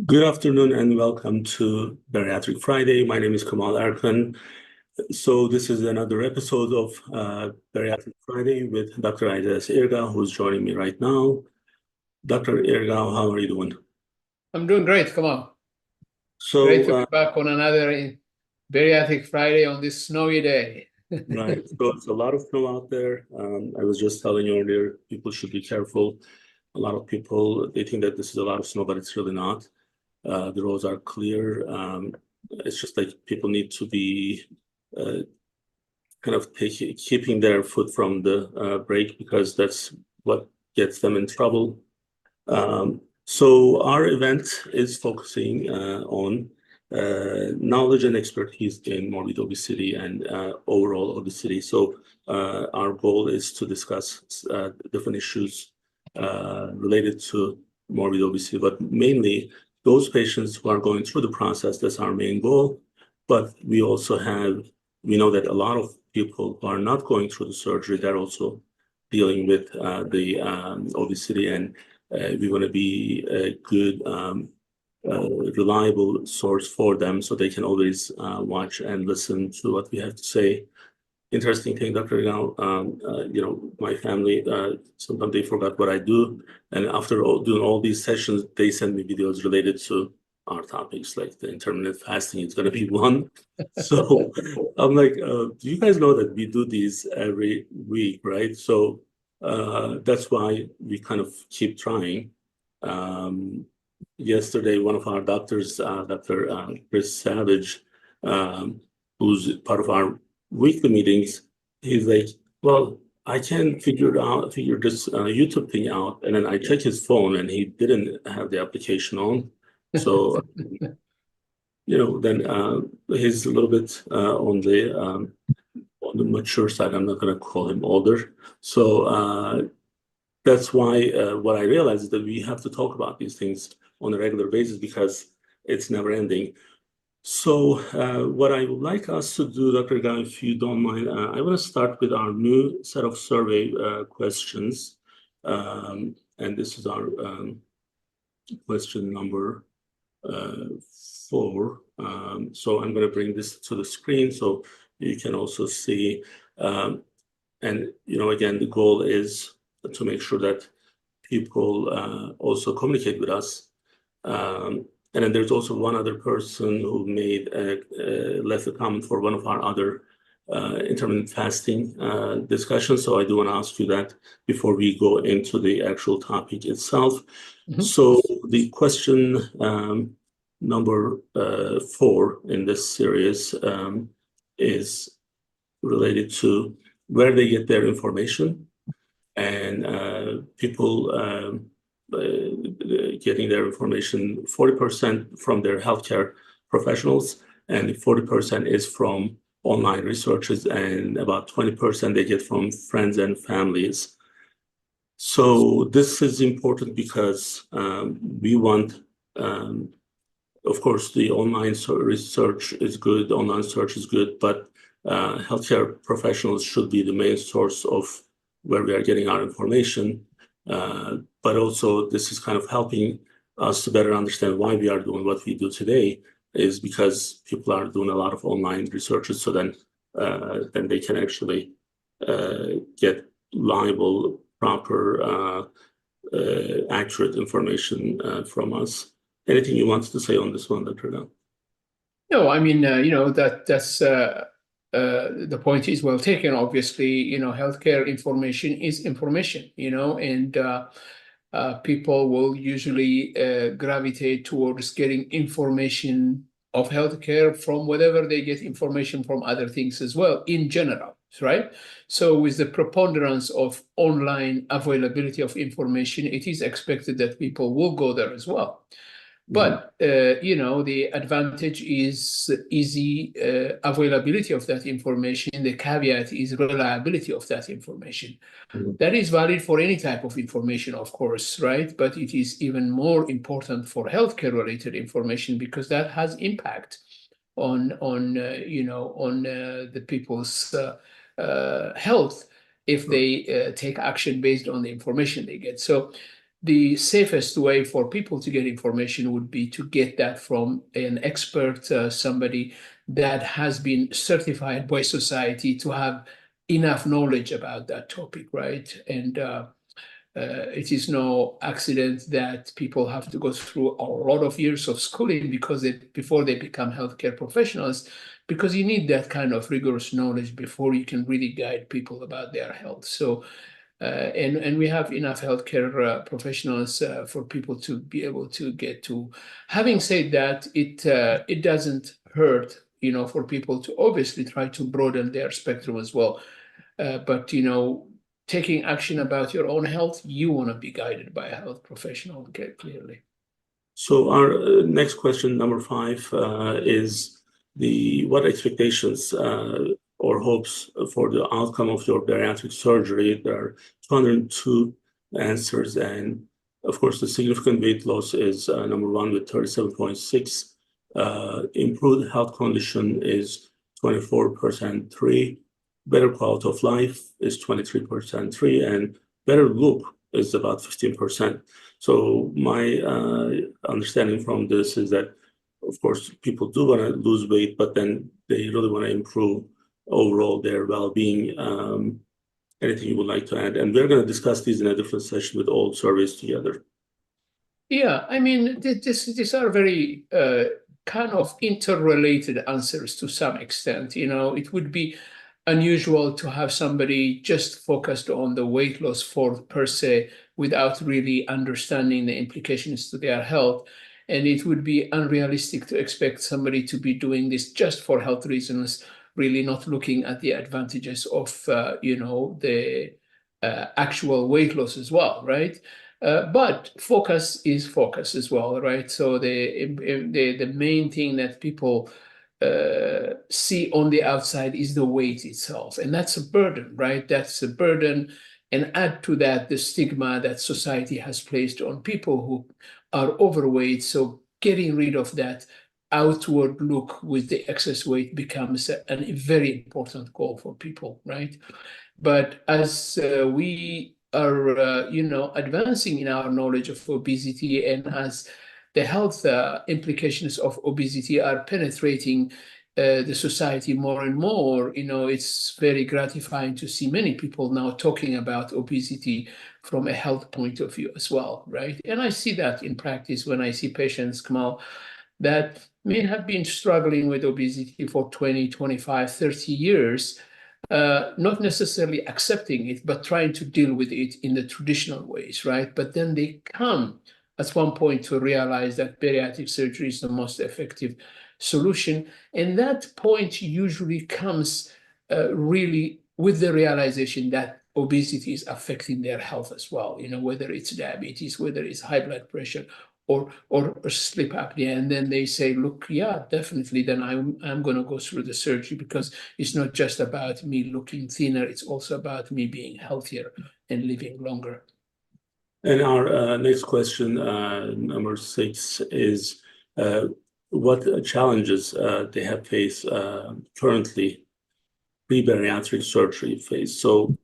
Good afternoon and welcome to Bariatric Friday. My name is Kemal Erkan. So this is another episode of Bariatric Friday with Dr. Isaias Irgau, who's joining me right now. Dr. Irgau, how are you doing? I'm doing great. Come on. So Great to be back on another Bariatric Friday on this snowy day. right, so it's a lot of snow out there. I was just telling you earlier, people should be careful. A lot of people, they think that this is a lot of snow, but it's really not. The roads are clear. It's just like people need to be kind of keeping their foot from the brake, because that's what gets them in trouble. So our event is focusing on knowledge and expertise in morbid obesity and overall obesity. So our goal is to discuss different issues related to morbid obesity, but mainly those patients who are going through the process. That's our main goal. But we also we know that a lot of people who are not going through the surgery, they're also dealing with the obesity, and we want to be a good, reliable source for them, so they can always watch and listen to what we have to say. Interesting thing, Dr. Irgau, my family, sometimes they forgot what I do. And after doing all these sessions, they send me videos related to our topics, like the intermittent fasting. It's going to be one. So I'm like, do you guys know that we do these every week, right? So that's why we kind of keep trying. Yesterday, one of our doctors, Dr. Chris Savage, who's part of our weekly meetings, he's like, well, I can't figure this YouTube thing out. And then I check his phone and he didn't have the application on. So, then he's a little bit on the mature side. I'm not going to call him older. So that's why what I realized is that we have to talk about these things on a regular basis, because it's never ending. So what I would like us to do, Dr. Guy, if you don't mind, I want to start with our new set of survey questions. And this is our question number 4. So I'm going to bring this to the screen so you can also see. And, again, the goal is to make sure that people also communicate with us. And then there's also one other person who left a comment for one of our other intermittent fasting discussions. So I do want to ask you that before we go into the actual topic itself. Mm-hmm. So the question number 4 in this series is related to where they get their information, and people getting their information, 40% from their healthcare professionals, and 40% is from online researchers, and about 20% they get from friends and families. So this is important because we want, of course, the online research is good, online search is good, but healthcare professionals should be the main source of where we are getting our information. But also, this is kind of helping us to better understand why we are doing what we do today, is because people are doing a lot of online researches. So then they can actually get reliable, proper, accurate information from us. Anything you want to say on this one, Dr. Irgau? No, I mean, that's the point is well taken. Obviously, healthcare information is information, and people will usually gravitate towards getting information of healthcare from whatever they get information from other things as well, in general, right? So with the preponderance of online availability of information, it is expected that people will go there as well. But, the advantage is easy availability of that information. The caveat is reliability of that information. Mm-hmm. That is valid for any type of information, of course, right? But it is even more important for healthcare-related information, because that has impact on the people's health if they take action based on the information they get. So the safest way for people to get information would be to get that from an expert, somebody that has been certified by society to have enough knowledge about that topic, right? And it is no accident that people have to go through a lot of years of schooling before they become healthcare professionals, because you need that kind of rigorous knowledge before you can really guide people about their health. So, and we have enough healthcare professionals for people to be able to get to. Having said that, it doesn't hurt, for people to obviously try to broaden their spectrum as well. But taking action about your own health, you want to be guided by a health professional, clearly. So our next question, number 5, is what expectations or hopes for the outcome of your bariatric surgery. There are 202 answers, and of course, the significant weight loss is number 1 with 37.6. Improved health condition is 24% 3. Better quality of life is 23% 3, and better look is about 15%. So my understanding from this is that, of course, people do want to lose weight, but then they really want to improve overall their well-being. Anything you would like to add? And we're going to discuss these in a different session with all surveys together. Yeah, I mean, these are very kind of interrelated answers to some extent. It would be unusual to have somebody just focused on the weight loss per se without really understanding the implications to their health. And it would be unrealistic to expect somebody to be doing this just for health reasons, really not looking at the advantages of, the actual weight loss as well, right? But focus is focus as well, right? So the main thing that people see on the outside is the weight itself, and that's a burden, right? That's a burden, and add to that the stigma that society has placed on people who are overweight. So getting rid of that outward look with the excess weight becomes a very important goal for people, right? But as we are, advancing in our knowledge of obesity, and as the health implications of obesity are penetrating the society more and more, it's very gratifying to see many people now talking about obesity from a health point of view as well, right? And I see that in practice when I see patients, Kemal, that may have been struggling with obesity for 20, 25, 30 years, not necessarily accepting it, but trying to deal with it in the traditional ways, right? But then they come at one point to realize that bariatric surgery is the most effective solution. And that point usually comes really with the realization that obesity is affecting their health as well, whether it's diabetes, whether it's high blood pressure, or sleep apnea. And then they say, look, yeah, definitely, then I'm going to go through the surgery, because it's not just about me looking thinner, it's also about me being healthier and living longer. And our next question, number 6, is what challenges they have faced currently pre-bariatric surgery phase. So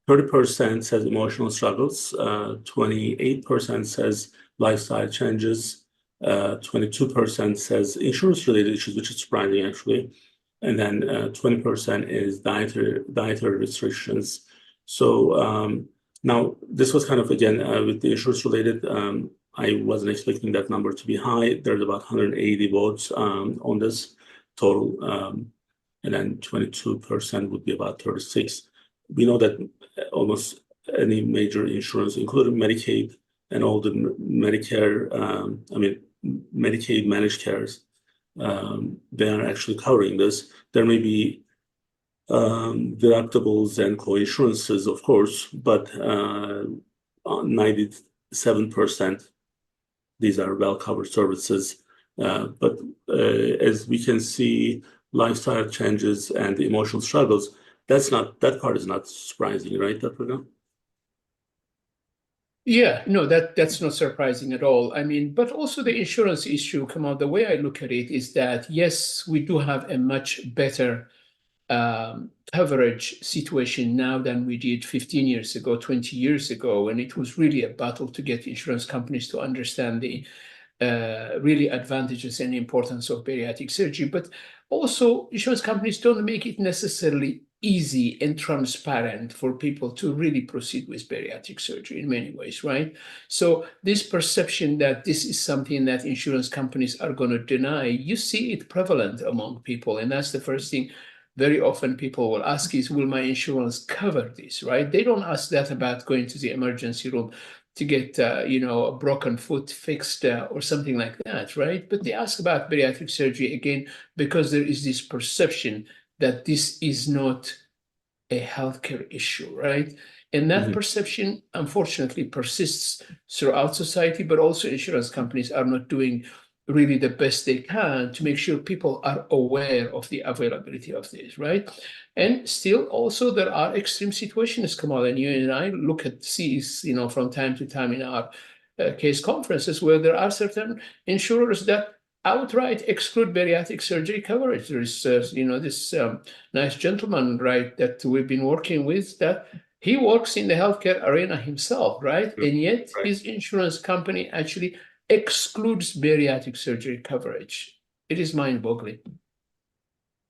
30% says emotional struggles, 28% says lifestyle changes, 22% says insurance-related issues, which is surprising actually, and then 20% is dietary restrictions. So now this was kind of, again, with the insurance-related, I wasn't expecting that number to be high. There's about 180 votes on this total, and then 22% would be about 36. We know that almost any major insurance, including Medicaid and all the Medicare, Medicaid managed cares, they are actually covering this. There may be deductibles and co-insurances, of course, but 97%, these are well-covered services. But as we can see, lifestyle changes and the emotional struggles, that part is not surprising, right, Dr. Ergau? Yeah, no, that's not surprising at all. I mean, but also the insurance issue, Kemal, the way I look at it is that, yes, we do have a much better coverage situation now than we did 15 years ago, 20 years ago, and it was really a battle to get insurance companies to understand the really advantages and importance of bariatric surgery. But also, insurance companies don't make it necessarily easy and transparent for people to really proceed with bariatric surgery in many ways, right? So this perception that this is something that insurance companies are going to deny, you see it prevalent among people. And that's the first thing very often people will ask is, will my insurance cover this, right? They don't ask that about going to the emergency room to get, a broken foot fixed or something like that, right? But they ask about bariatric surgery, again, because there is this perception that this is not a healthcare issue, right? And that perception, unfortunately, persists throughout society, but also insurance companies are not doing really the best they can to make sure people are aware of the availability of this, right? And still, also, there are extreme situations, Kamal, and you and I look at these, from time to time in our case conferences where there are certain insurers that outright exclude bariatric surgery coverage. There is, this nice gentleman, right, that we've been working with, that he works in the healthcare arena himself, right? And yet his insurance company actually excludes bariatric surgery coverage. It is mind-boggling.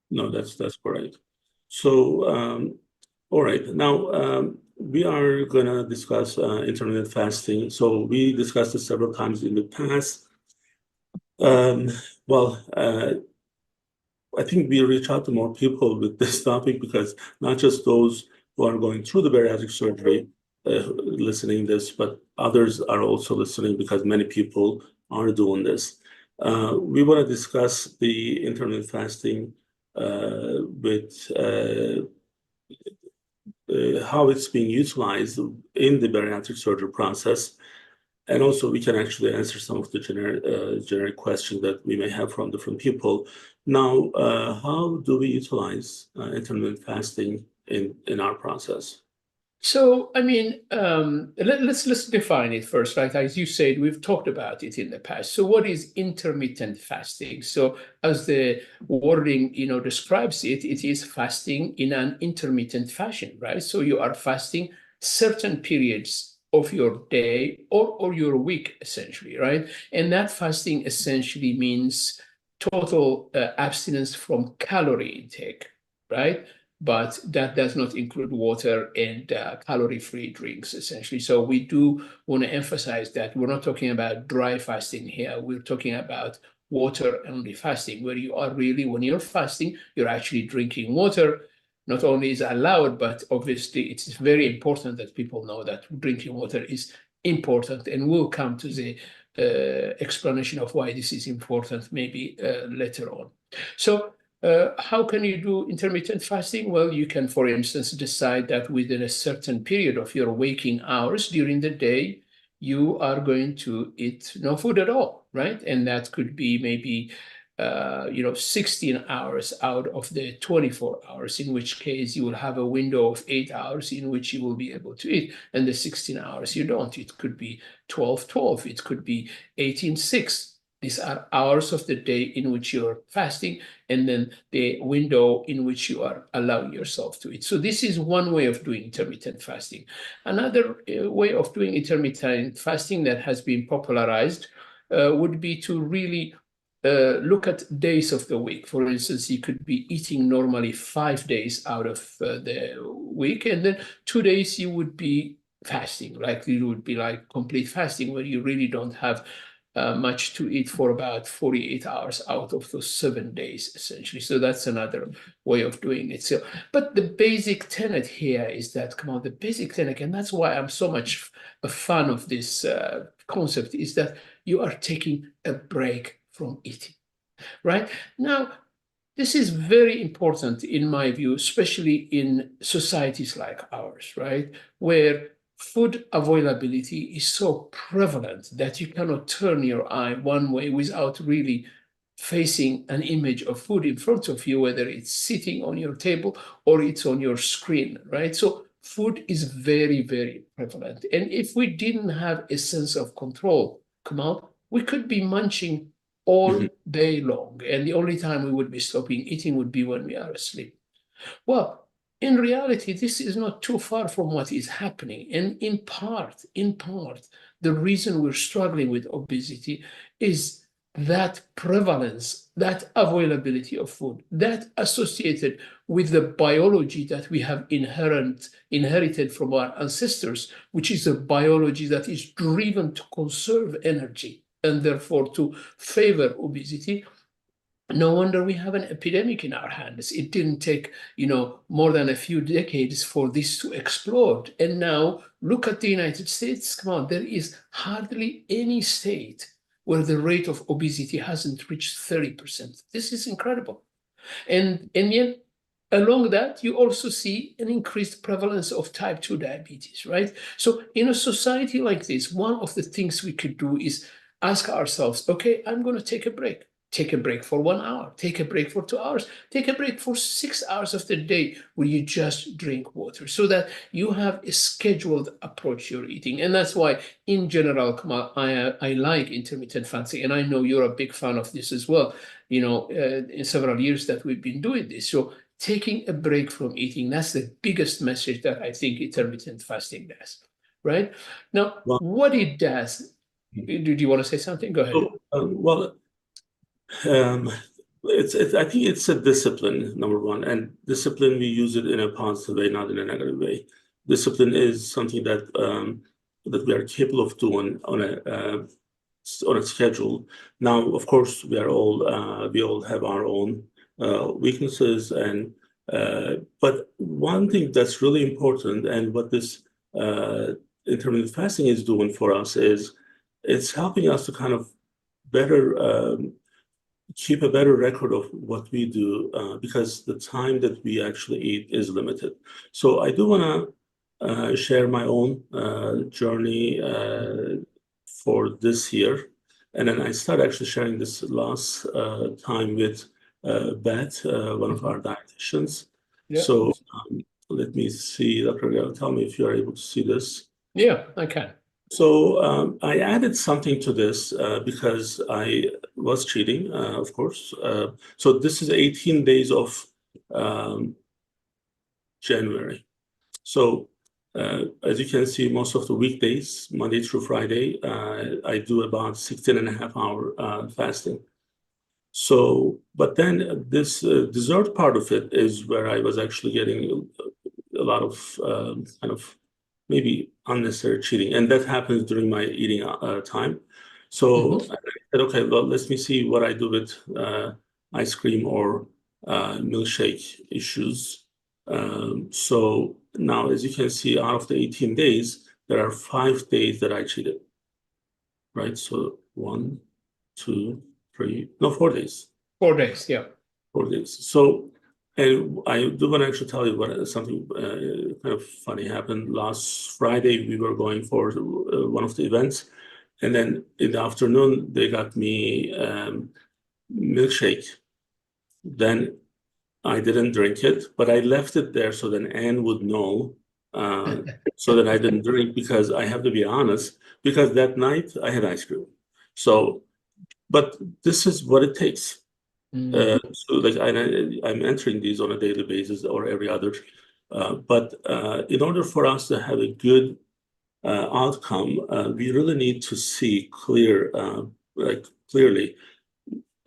No, that's correct. So, all right. Now, we are going to discuss intermittent fasting. So we discussed it several times in the past. I think we reach out to more people with this topic because not just those who are going through the bariatric surgery listening this, but others are also listening because many people are doing this. We want to discuss the intermittent fasting with how it's being utilized in the bariatric surgery process. And also, we can actually answer some of the generic questions that we may have from different people. Now, how do we utilize intermittent fasting in our process? So, I mean, let's define it first, right? As you said, we've talked about it in the past. So what is intermittent fasting? So as the wording, describes it, it is fasting in an intermittent fashion, right? So you are fasting certain periods of your day or your week, essentially, right? And that fasting essentially means total abstinence from calorie intake, right? But that does not include water and calorie-free drinks, essentially. So we do want to emphasize that we're not talking about dry fasting here. We're talking about water-only fasting, where you are really, when you're fasting, you're actually drinking water. Not only is allowed, but obviously it's very important that people know that drinking water is important, and we'll come to the explanation of why this is important maybe later on. So how can you do intermittent fasting? Well, you can, for instance, decide that within a certain period of your waking hours during the day, you are going to eat no food at all, right? And that could be maybe 16 hours out of the 24 hours, in which case you will have a window of 8 hours in which you will be able to eat, and the 16 hours you don't. It could be 12-12, it could be 18-6. These are hours of the day in which you're fasting, and then the window in which you are allowing yourself to eat. So this is one way of doing intermittent fasting. Another way of doing intermittent fasting that has been popularized would be to really look at days of the week. For instance, you could be eating normally 5 days out of the week, and then 2 days you would be fasting, like it would be like complete fasting, where you really don't have much to eat for about 48 hours out of those 7 days, essentially. So that's another way of doing it. So, but the basic tenet here is that, the basic tenet, and that's why I'm so much a fan of this concept, is that you are taking a break from eating, right? Now, this is very important in my view, especially in societies like ours, right? Where food availability is so prevalent that you cannot turn your eye one way without really facing an image of food in front of you, whether it's sitting on your table or it's on your screen, right? So food is very, very prevalent. And if we didn't have a sense of control, Kamal, we could be munching all day long. And the only time we would be stopping eating would be when we are asleep. Well, in reality, this is not too far from what is happening. And in part, the reason we're struggling with obesity is that prevalence, that availability of food, that associated with the biology that we have inherited from our ancestors, which is a biology that is driven to conserve energy and therefore to favor obesity. No wonder we have an epidemic in our hands. It didn't take, more than a few decades for this to explode. And now look at the United States. Come on, there is hardly any state where the rate of obesity hasn't reached 30%. This is incredible. And yet, along that, you also see an increased prevalence of type 2 diabetes, right? So in a society like this, one of the things we could do is ask ourselves, okay, I'm going to take a break. Take a break for 1 hour, take a break for 2 hours, take a break for 6 hours of the day where you just drink water so that you have a scheduled approach to your eating. And that's why, in general, Kamal, I like intermittent fasting. And I know you're a big fan of this as well. In several years that we've been doing this. So taking a break from eating, that's the biggest message that I think intermittent fasting does, right? Now, Well, what it does, do you want to say something? Go ahead. well, I think it's a discipline, number one, and discipline, we use it in a positive way, not in a negative way. Discipline is something that we are capable of doing on a schedule. Now, of course, we all have our own weaknesses, but one thing that's really important, and what this intermittent fasting is doing for us, is it's helping us to kind of better keep a better record of what we do because the time that we actually eat is limited. So I do want to share my own journey for this year. And then I started actually sharing this last time with Beth, one of our dietitians. Yeah. So let me see, Dr. Irgau, tell me if you are able to see this. Yeah, I can. So I added something to this because I was cheating, of course. So this is 18 days of January. So as you can see, most of the weekdays, Monday through Friday, I do about 16.5-hour fasting. So, but then this dessert part of it is where I was actually getting a lot of kind of maybe unnecessary cheating, and that happens during my eating time. So I said, okay, well, let me see what I do with ice cream or milkshake issues. So now, as you can see, out of the 18 days, there are 5 days that I cheated, right? So 1, 2, 3, no, 4 days. 4 days, yeah. 4 days. So, and I do want to actually tell you what something kind of funny happened. Last Friday, we were going for one of the events, and then in the afternoon, they got me milkshake. Then I didn't drink it, but I left it there so then Anne would know so that I didn't drink, because I have to be honest, because that night I had ice cream. So, but this is what it takes. So like I'm entering these on a daily basis or every other, but in order for us to have a good outcome, we really need to see clearly,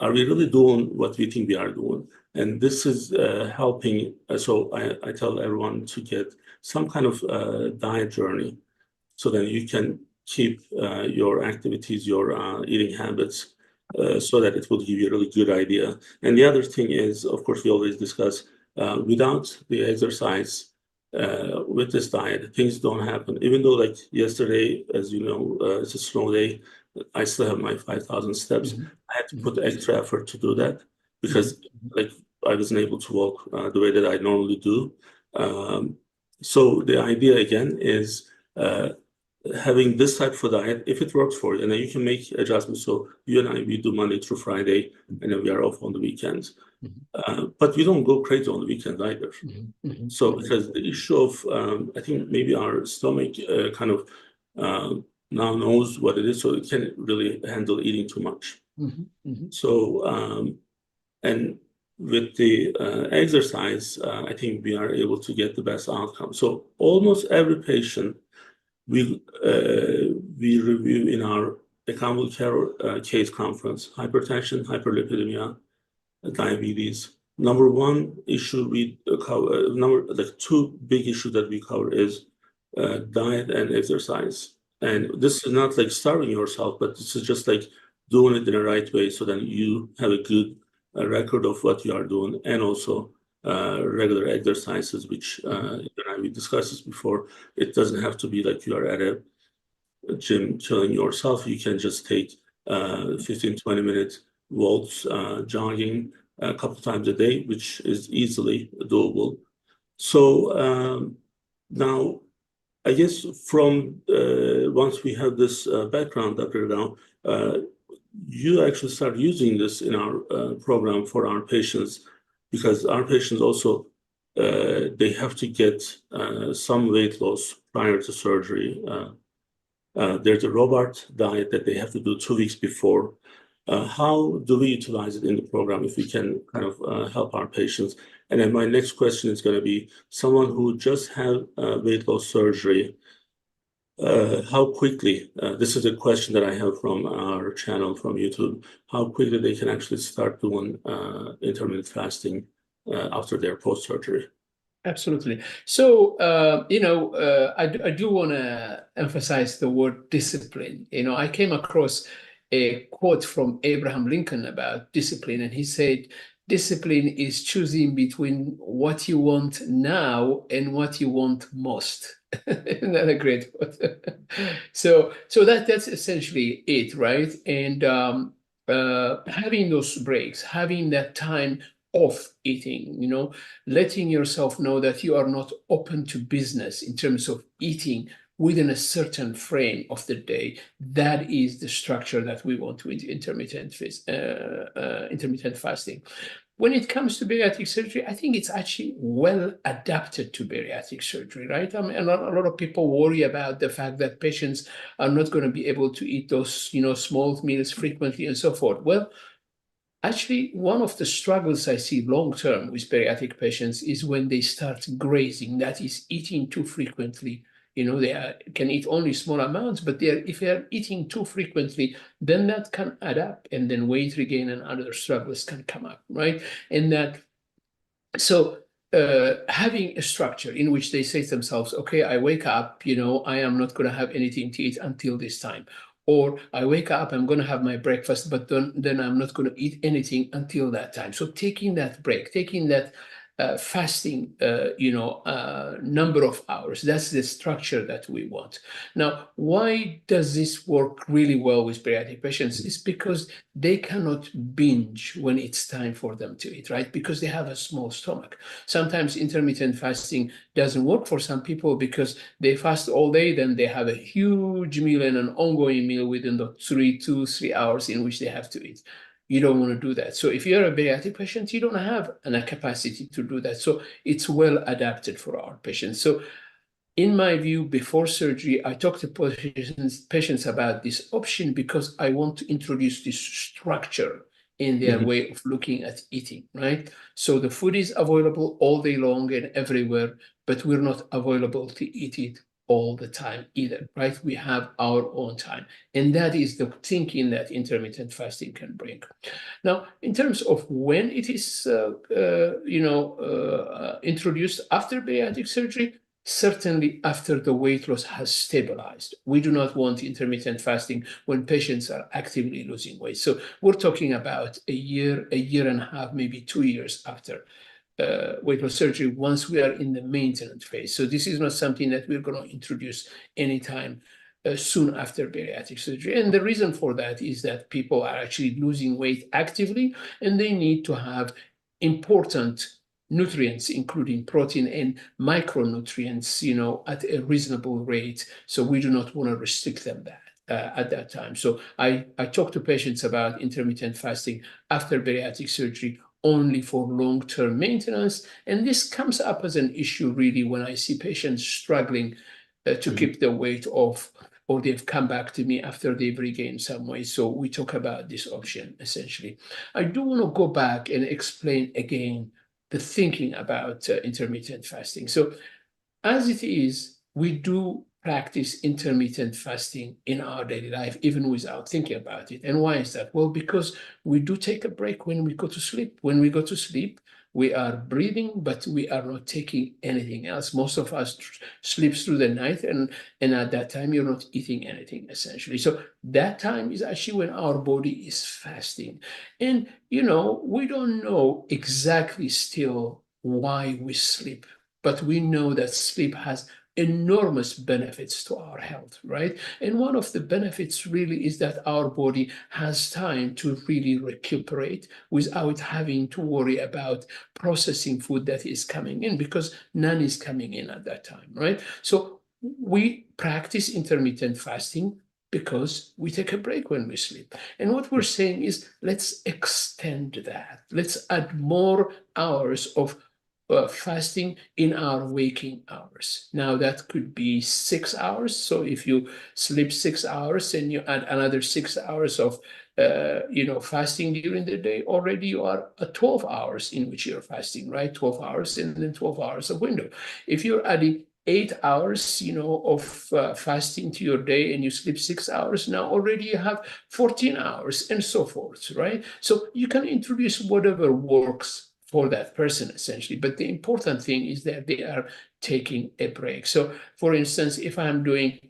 are we really doing what we think we are doing? And this is helping. So I tell everyone to get some kind of diet journey, so that you can keep your activities, your eating habits, so that it will give you a really good idea. And the other thing is, of course, we always discuss without the exercise, with this diet, things don't happen. Even though, like yesterday, as you know, it's a snow day, I still have my 5,000 steps. I had to put extra effort to do that because, like, I wasn't able to walk the way that I normally do. So the idea again is having this type of diet, if it works for you, and then you can make adjustments. So you and I, we do Monday through Friday, and then we are off on the weekends. But we don't go crazy on the weekends either. So because the issue of, I think maybe our stomach kind of now knows what it is, so it can't really handle eating too much. So, and with the exercise, I think we are able to get the best outcome. So almost every patient we review in our accountable care case conference: hypertension, hyperlipidemia, diabetes. Number one issue we cover, the two big issues that we cover is diet and exercise. And this is not like starving yourself, but this is just like doing it in the right way so that you have a good record of what you are doing, and also regular exercises, which we discussed this before. It doesn't have to be like you are at a gym killing yourself. You can just take 15-20 minutes walks, jogging a couple times a day, which is easily doable. So now, I guess from once we have this background, Dr. Irgau, you actually start using this in our program for our patients, because our patients also, they have to get some weight loss prior to surgery. There's a robot diet that they have to do 2 weeks before. How do we utilize it in the program, if we can kind of help our patients? And then my next question is going to be, someone who just had weight loss surgery, how quickly, this is a question that I have from our channel from YouTube, how quickly they can actually start doing intermittent fasting after their post-surgery? Absolutely. So, I do want to emphasize the word discipline. I came across a quote from Abraham Lincoln about discipline, and he said, discipline is choosing between what you want now and what you want most. Isn't that a great quote? So that's essentially it, right? And having those breaks, having that time off eating, letting yourself know that you are not open to business in terms of eating within a certain frame of the day. That is the structure that we want with intermittent fasting. When it comes to bariatric surgery, I think it's actually well adapted to bariatric surgery, right? I mean, a lot of people worry about the fact that patients are not going to be able to eat those, small meals frequently and so forth. Well, actually, one of the struggles I see long-term with bariatric patients is when they start grazing, that is, eating too frequently. They can eat only small amounts, but if they're eating too frequently, then that can add up, and then weight regain and other struggles can come up, right? So having a structure in which they say to themselves, okay, I wake up, I am not going to have anything to eat until this time. Or I wake up, I'm going to have my breakfast, but then I'm not going to eat anything until that time. So taking that break, taking that fasting, number of hours, that's the structure that we want. Now, why does this work really well with bariatric patients? It's because they cannot binge when it's time for them to eat, right? Because they have a small stomach. Sometimes intermittent fasting doesn't work for some people because they fast all day, then they have a huge meal and an ongoing meal within the 2-3 hours in which they have to eat. You don't want to do that. So if you're a bariatric patient, you don't have a capacity to do that. So it's well adapted for our patients. So in my view, before surgery, I talk to patients about this option because I want to introduce this structure in their way of looking at eating, right? So the food is available all day long and everywhere, but we're not available to eat it all the time either, right? We have our own time. And that is the thinking that intermittent fasting can bring. Now, in terms of when it is, introduced after bariatric surgery, certainly after the weight loss has stabilized. We do not want intermittent fasting when patients are actively losing weight. So we're talking about a year and a half, maybe 2 years after weight loss surgery, once we are in the maintenance phase. So this is not something that we're going to introduce anytime soon after bariatric surgery. And the reason for that is that people are actually losing weight actively, and they need to have important nutrients, including protein and micronutrients, at a reasonable rate. So we do not want to restrict them at that time. So I talk to patients about intermittent fasting after bariatric surgery only for long-term maintenance. And this comes up as an issue really when I see patients struggling to keep the weight off or they've come back to me after they've regained some weight. So we talk about this option, essentially. I do want to go back and explain again the thinking about intermittent fasting. So as it is, we do practice intermittent fasting in our daily life, even without thinking about it. And why is that? Well, because we do take a break when we go to sleep. When we go to sleep, we are breathing, but we are not taking anything else. Most of us sleep through the night, and at that time, you're not eating anything, essentially. So that time is actually when our body is fasting. And, we don't know exactly still why we sleep, but we know that sleep has enormous benefits to our health, right? And one of the benefits really is that our body has time to really recuperate without having to worry about processing food that is coming in, because none is coming in at that time, right? So we practice intermittent fasting because we take a break when we sleep. And what we're saying is, let's extend that. Let's add more hours of fasting in our waking hours. Now that could be 6 hours. So if you sleep 6 hours and you add another 6 hours of fasting during the day, already you are at 12 hours in which you're fasting, right? 12 hours and then 12 hours of window. If you're adding 8 hours, of fasting to your day and you sleep 6 hours, now already you have 14 hours and so forth, right? So you can introduce whatever works for that person, essentially. But the important thing is that they are taking a break. So, for instance, if I'm doing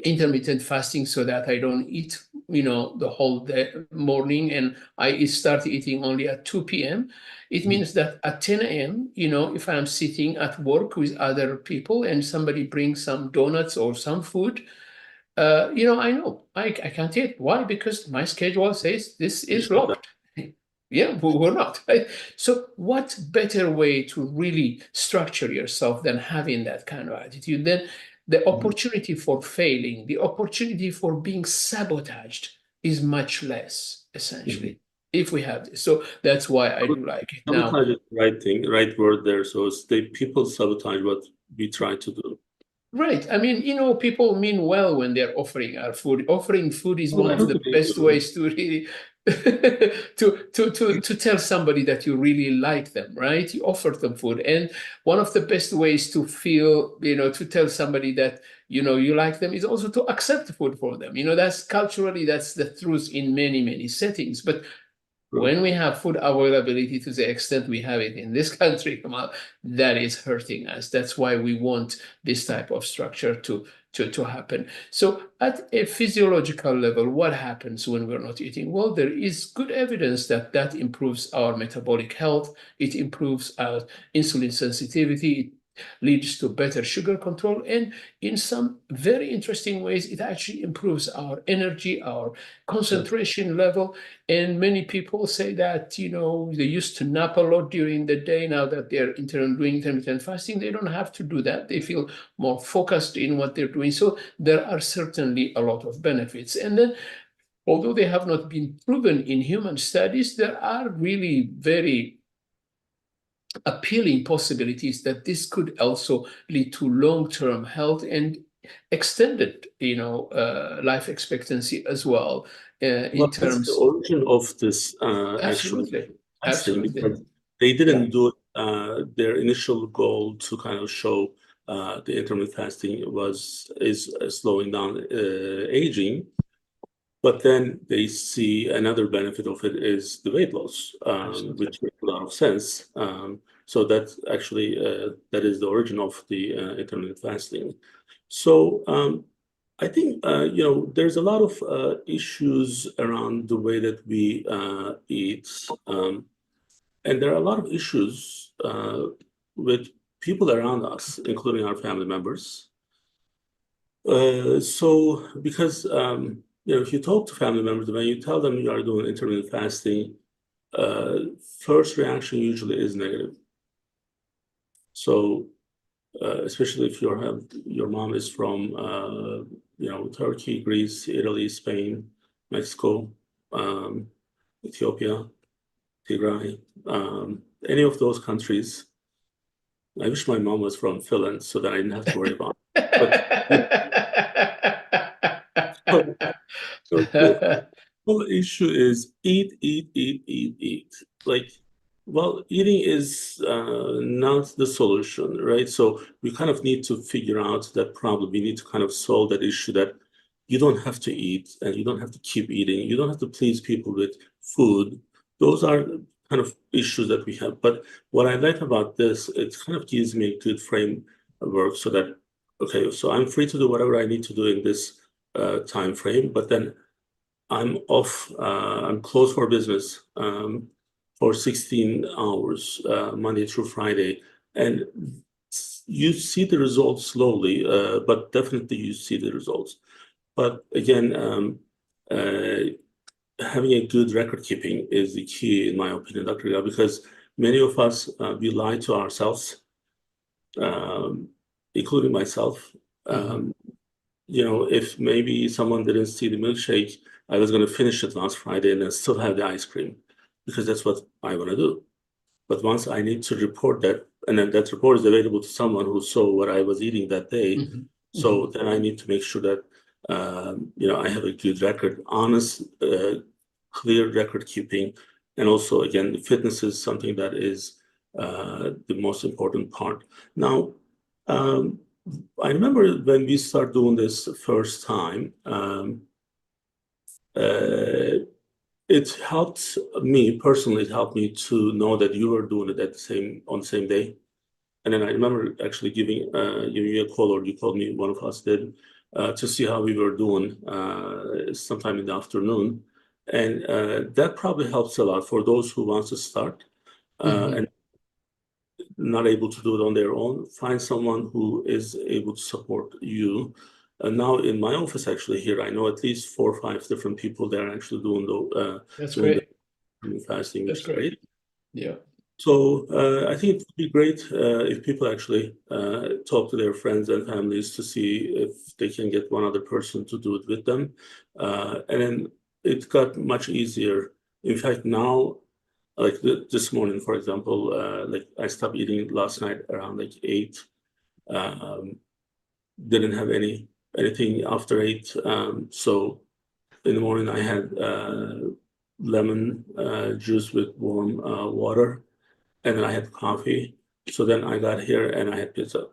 intermittent fasting so that I don't eat, the whole day, morning, and I start eating only at 2 p.m., it means that at 10 a.m., if I'm sitting at work with other people and somebody brings some donuts or some food, I know I can't eat. Why? Because my schedule says this is locked. Yeah, we're not, right? So what better way to really structure yourself than having that kind of attitude? Then the opportunity for failing, the opportunity for being sabotaged is much less, essentially, if we have this. So that's why I do like it. Now, Sabotage is the right thing, right word there. So it's people sabotage what we try to do. right. I mean, people mean well when they're offering our food. Offering food is one of the Everybody best do. ways to really to tell somebody that you really like them, right? You offer them food. And one of the best ways to feel, to tell somebody that, you like them is also to accept food for them. That's culturally, that's the truth in many, many settings. But when we have food availability to the extent we have it in this country, Kamal, that is hurting us. That's why we want this type of structure to happen. So at a physiological level, what happens when we're not eating? Well, there is good evidence that improves our metabolic health. It improves our insulin sensitivity. It leads to better sugar control. And in some very interesting ways, it actually improves our energy, our concentration level. And many people say that, they used to nap a lot during the day. Now that they're doing intermittent fasting, they don't have to do that. They feel more focused in what they're doing. So there are certainly a lot of benefits. And then, although they have not been proven in human studies, there are really very appealing possibilities that this could also lead to long-term health and extended, life expectancy as well, in Well, that's the terms. origin of this actually Absolutely, fasting, absolutely, because they yeah, didn't do their initial goal to kind of show the intermittent fasting is slowing down aging. But then they see another benefit of it is the weight loss, absolutely. which makes a lot of sense. So that's actually that is the origin of the intermittent fasting. So I think there's a lot of issues around the way that we eat, and there are a lot of issues with people around us, including our family members. So because if you talk to family members, when you tell them you are doing intermittent fasting, first reaction usually is negative. So especially if your mom is from Turkey, Greece, Italy, Spain, Mexico, Ethiopia, Tigray, any of those countries. I wish my mom was from Finland so that I didn't have to worry about it. But So the whole issue is eat, eat, eat, eat, eat. Like, well, eating is not the solution, right? So we kind of need to figure out that problem. We need to kind of solve that issue that you don't have to eat and you don't have to keep eating. You don't have to please people with food. Those are kind of issues that we have. But what I like about this, it kind of gives me a good framework so that, okay, so I'm free to do whatever I need to do in this time frame, but then I'm off, I'm closed for business for 16 hours, Monday through Friday. And you see the results slowly, but definitely you see the results. But again, having a good record keeping is the key, in my opinion, Dr. Irgau, because many of us, we lie to ourselves, including myself. You know, if maybe someone didn't see the milkshake, I was going to finish it last Friday and then still have the ice cream because that's what I want to do. But once I need to report that, and then that report is available to someone who saw what I was eating that day, so then I need to make sure that, you know, I have a good record, honest, clear record keeping. And also, again, the fitness is something that is the most important part. Now, I remember when we started doing this the first time, it helped me personally. It helped me to know that you were doing it on the same day. And then I remember actually giving you a call, or you called me, one of us did, to see how we were doing sometime in the afternoon. And that probably helps a lot for those who want to start and not able to do it on their own. Find someone who is able to support you. Now in my office, actually here, I know at least 4 or 5 different people that are actually doing That's doing great. the fasting, which That's is great. Yeah. So I think it would be great if people actually talk to their friends and families to see if they can get one other person to do it with them. And then it got much easier. In fact, now, like this morning, for example, like I stopped eating last night around like 8. Didn't have anything after 8. So in the morning I had lemon juice with warm water, and then I had coffee. So then I got here and I had pizza.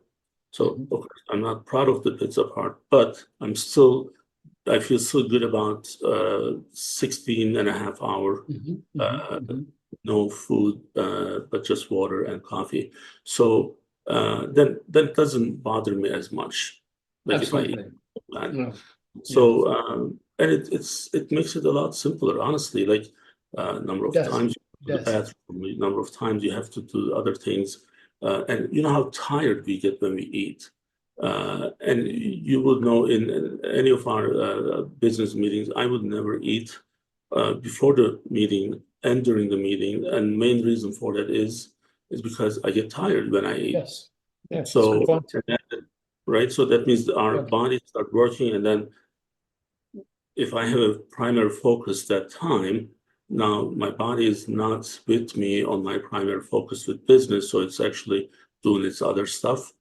So of course, I'm not proud of the pizza part, but I feel so good about 16 and a half hour no food, but just water and coffee. So then that doesn't bother me as much, like if I eat that. No. So and it makes it a lot simpler, honestly. Like number of Does. times you go to the bathroom, number of times you have to do other things, and you know how tired we get when we eat. And you would know in any of our business meetings, I would never eat before the meeting and during the meeting. And main reason for that is because I get tired when I eat. Yes. Yes. So, right. So that means our bodies start working. And then if I have a primary focus that time, now my body is not with me on my primary focus with business. So it's actually doing its other stuff.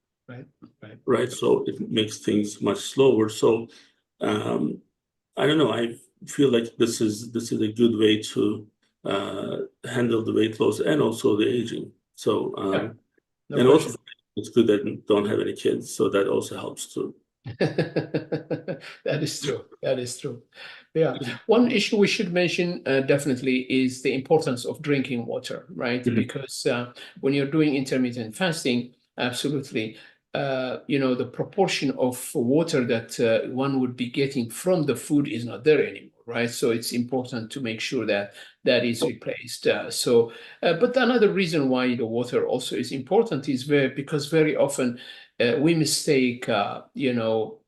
Right. So it makes things much slower. So I don't know. I feel like this is a good way to handle the weight loss and also the aging. So and also it's good that I don't have any kids, so that also helps too. That is true. That is true. Yeah. One issue we should mention definitely is the importance of drinking water, right? Because when you're doing intermittent fasting, absolutely, you know, the proportion of water that one would be getting from the food is not there anymore, right? So it's important to make sure that that is replaced. But another reason why the water also is important is because very often we mistake, you know,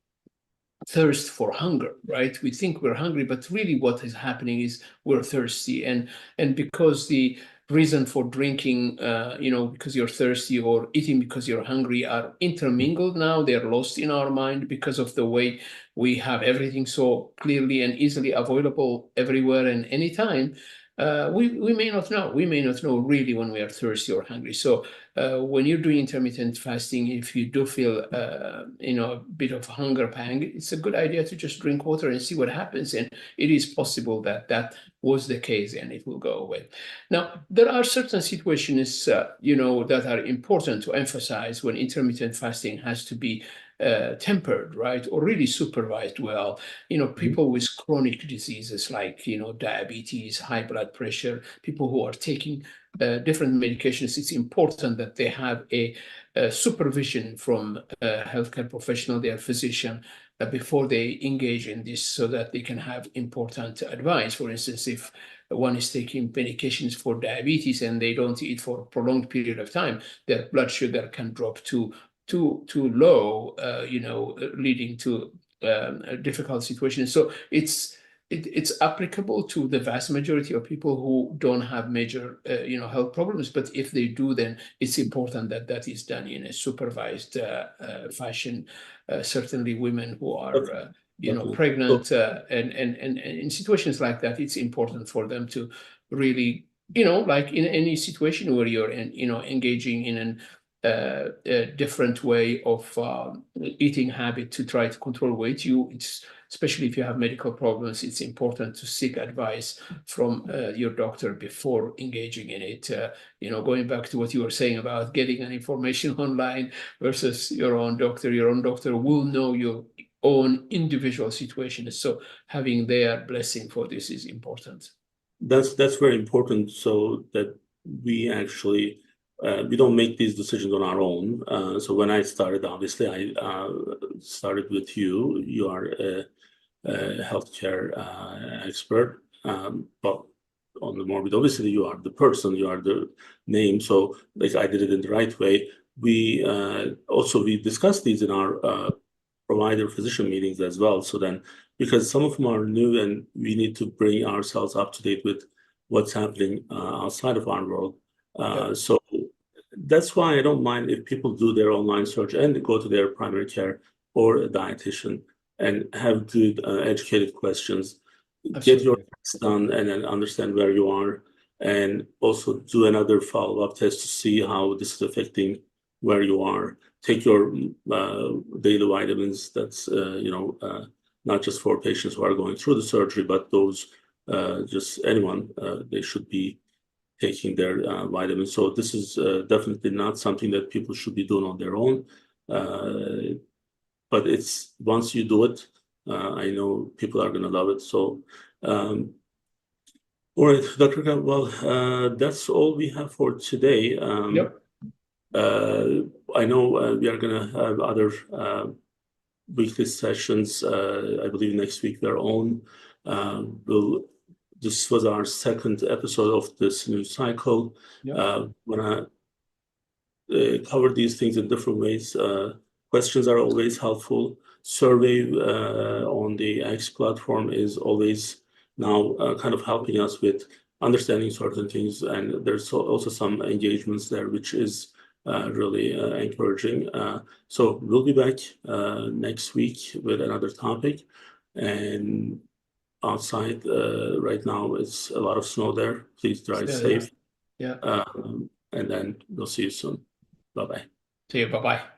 thirst for hunger, right? We think we're hungry, but really what is happening is we're thirsty. And because the reason for drinking, you know, because you're thirsty, or eating because you're hungry, are intermingled now. They're lost in our mind because of the way we have everything so clearly and easily available everywhere and anytime. we may not know. We may not know really when we are thirsty or hungry. So when you're doing intermittent fasting, if you do feel a bit of hunger pang, it's a good idea to just drink water and see what happens. And it is possible that that was the case and it will go away. Now, there are certain situations that are important to emphasize when intermittent fasting has to be tempered, right, or really supervised well. People with chronic diseases like diabetes, high blood pressure, people who are taking different medications. It's important that they have a supervision from a healthcare professional, their physician, before they engage in this, so that they can have important advice. For instance, if one is taking medications for diabetes and they don't eat for a prolonged period of time, their blood sugar can drop too low, leading to a difficult situation. So it's applicable to the vast majority of people who don't have major health problems. But if they do, then it's important that that is done in a supervised fashion. Certainly women who are pregnant and in situations like that, it's important for them to really, like in any situation where you're engaging in a different way of eating habit to try to control weight. Especially if you have medical problems, it's important to seek advice from your doctor before engaging in it. Going back to what you were saying about getting an information online versus your own doctor will know your own individual situation. So having their blessing for this is important. That's very important, so that we actually we don't make these decisions on our own. So when I started, obviously, I started with you. You are a healthcare expert, but on the morbid obesity, you are the person, you are the name. So like I did it in the right way. We discussed these in our provider physician meetings as well. So then, because some of them are new and we need to bring ourselves up to date with what's happening outside of our world. So that's why I don't mind if people do their online search and go to their primary care or a dietitian and have good educated questions. Absolutely. Get your test done and then understand where you are, and also do another follow-up test to see how this is affecting where you are. Take your daily vitamins. That's not just for patients who are going through the surgery, but those just anyone, they should be taking their vitamins. So this is definitely not something that people should be doing on their own. But it's once you do it, I know people are going to love it. So, all right, Dr. Khan, well, that's all we have for today. I know we are going to have other weekly sessions. I believe next week we are on. This was our second episode of this new cycle. When I cover these things in different ways, questions are always helpful. Survey on the X platform is always now kind of helping us with understanding certain things, and there's also some engagements there, which is really encouraging. So we'll be back next week with another topic. And outside right now, it's a lot of snow there. Please drive safe. And then we'll see you soon. Bye-bye. See you. Bye-bye.